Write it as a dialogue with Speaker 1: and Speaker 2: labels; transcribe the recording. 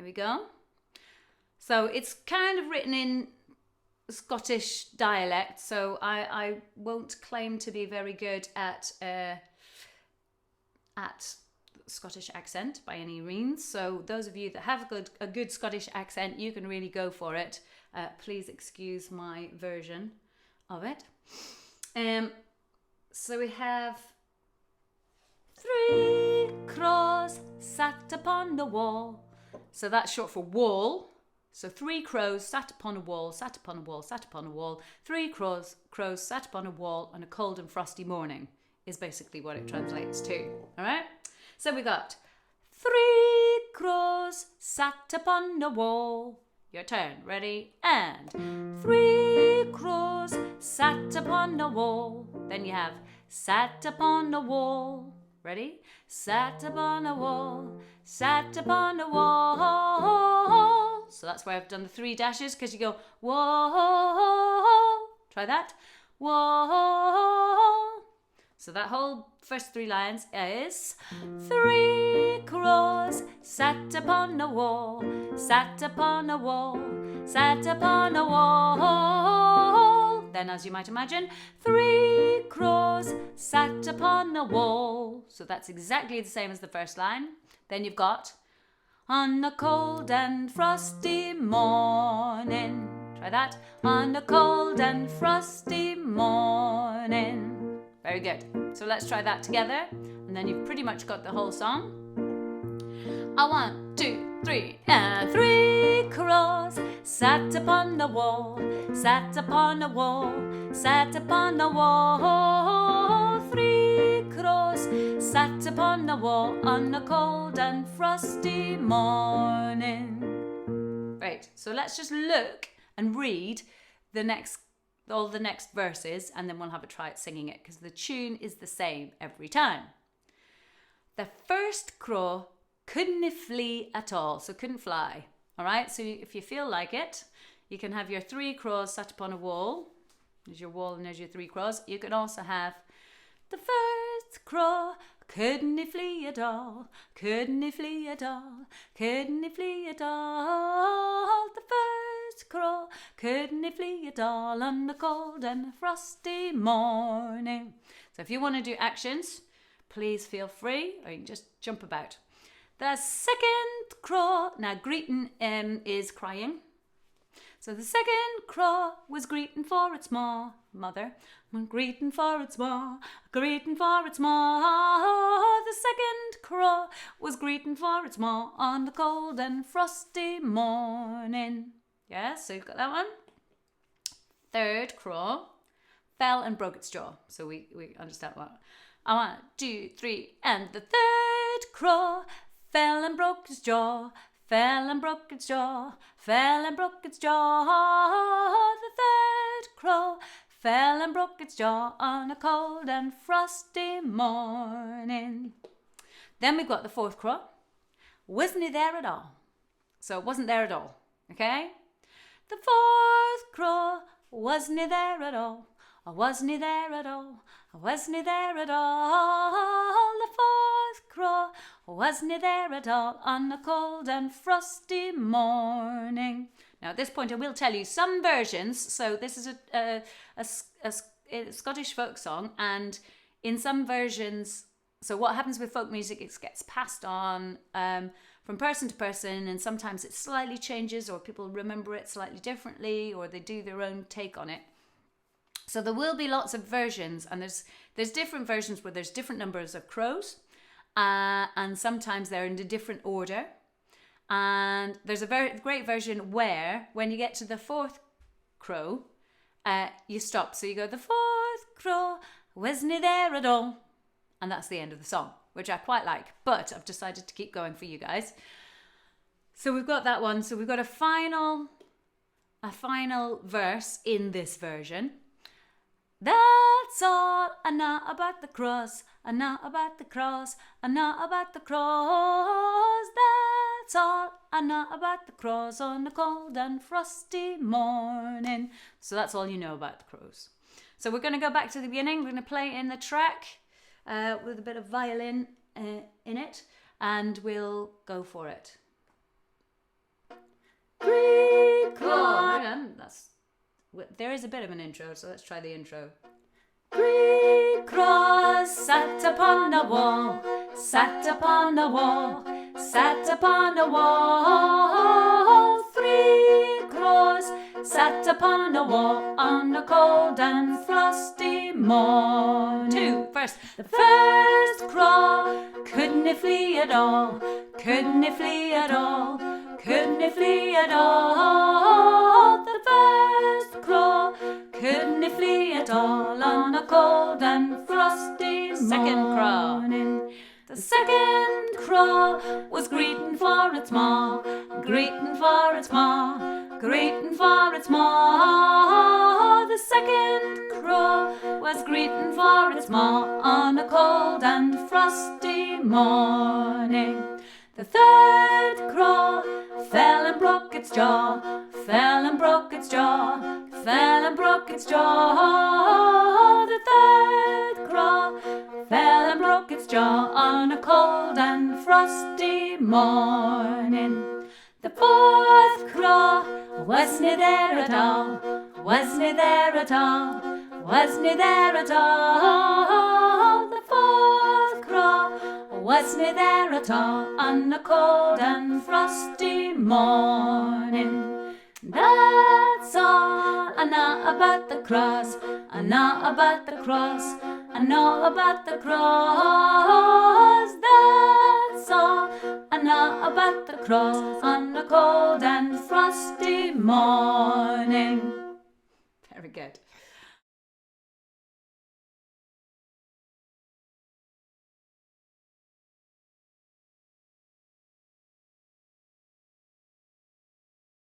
Speaker 1: Here we go. So it's kind of written in Scottish dialect, so I won't claim to be very good at Scottish accent by any means. So those of you that have a good Scottish accent, you can really go for it. Please excuse my version of it. So we have 3 crows sat upon the wall. So that's short for wall. So 3 crows sat upon a wall, sat upon a wall, sat upon a wall. 3 crows sat upon a wall on a cold and frosty morning is basically what it translates to. All right? So we got 3 crows sat upon the wall. Your turn. Ready? And 3 crows sat upon the wall. Then you have sat upon the wall. Ready? Sat upon a wall, sat upon a wall. So that's where I've done the 3 dashes, because you go wall. Try that. Wall. So that whole first 3 lines is 3 crows sat upon a wall, sat upon a wall, sat upon a wall. Then, as you might imagine, 3 crows sat upon a wall. So that's exactly the same as the first line. Then you've got on a cold and frosty morning. Try that. On a cold and frosty morning. Very good. So let's try that together. And then you've pretty much got the whole song. 1, 2, 3, and 3 crows sat upon the wall, sat upon a wall, sat upon a wall. 3 crows sat upon the wall on a cold and frosty morning. Right, so let's just look and read all the next verses, and then we'll have a try at singing it, because the tune is the same every time. The first crow couldn't flee at all, so couldn't fly. All right, so if you feel like it, you can have your 3 crows sat upon a wall. There's your wall and there's your 3 crows. You can also have the first crow couldn't flee at all, couldn't flee at all, couldn't flee at all. The first crow couldn't flee at all on the cold and frosty morning. So if you want to do actions, please feel free, or you can just jump about. The second crow, now greeting is crying. So the second crow was greeting for its mother, greeting for its ma, greeting for its ma. The second crow was greeting for its ma on the cold and frosty morning. Yeah, so you've got that one. Third crow fell and broke its jaw. So we understand what. 1, 2, 3, and the third crow fell and broke its jaw, fell and broke its jaw, fell and broke its jaw. The third crow fell and broke its jaw on a cold and frosty morning. Then we've got the fourth crow. Wasn't he there at all? So it wasn't there at all, okay? The fourth crow, wasn't he there at all? Or wasn't he there at all? Or wasn't he there at all? The fourth crow, wasn't he there at all on a cold and frosty morning? Now at this point I will tell you some versions. So this is a Scottish folk song, and in some versions, so what happens with folk music, it gets passed on from person to person, and sometimes it slightly changes, or people remember it slightly differently, or they do their own take on it. So there will be lots of versions, and there's different versions where there's different numbers of crows, and sometimes they're in a different order. And there's a very great version where, when you get to the fourth crow, you stop. So you go, the fourth crow, wasn't he there at all? And that's the end of the song, which I quite like, but I've decided to keep going for you guys. So we've got that one. So we've got a final verse in this version. That's all I know about the cross. I know about the cross. I know about the cross. That's all I know about the cross on a cold and frosty morning. So that's all you know about the crows. So we're going to go back to the beginning. We're going to play in the track with a bit of violin in it, and we'll go for it. 3 Craws. There is a bit of an intro, so let's try the intro. 3 Craws sat upon a wall, sat upon a wall, sat upon a wall. 3 Craws sat upon a wall on a cold and frosty morning. First, the first craw couldn't flee at all, couldn't flee at all, couldn't flee at all. The first craw couldn't flee at all on a cold and frosty morning. The second craw was greeting for its ma, greeting for its ma, greeting for its ma. The second craw was greeting for its ma on a cold and frosty morning. The third craw fell and broke its jaw, fell and broke its jaw, fell and broke its jaw. The third craw fell and broke its jaw on a cold and frosty morning. The fourth craw wasn't there at all, wasn't there at all, wasn't there at all. The fourth craw wasn't there at all on a cold and frosty morning. That's all I know about the Craws, I know about the Craws, I know about the Craws. That's all I know about the Craws on a cold and frosty morning. Very good.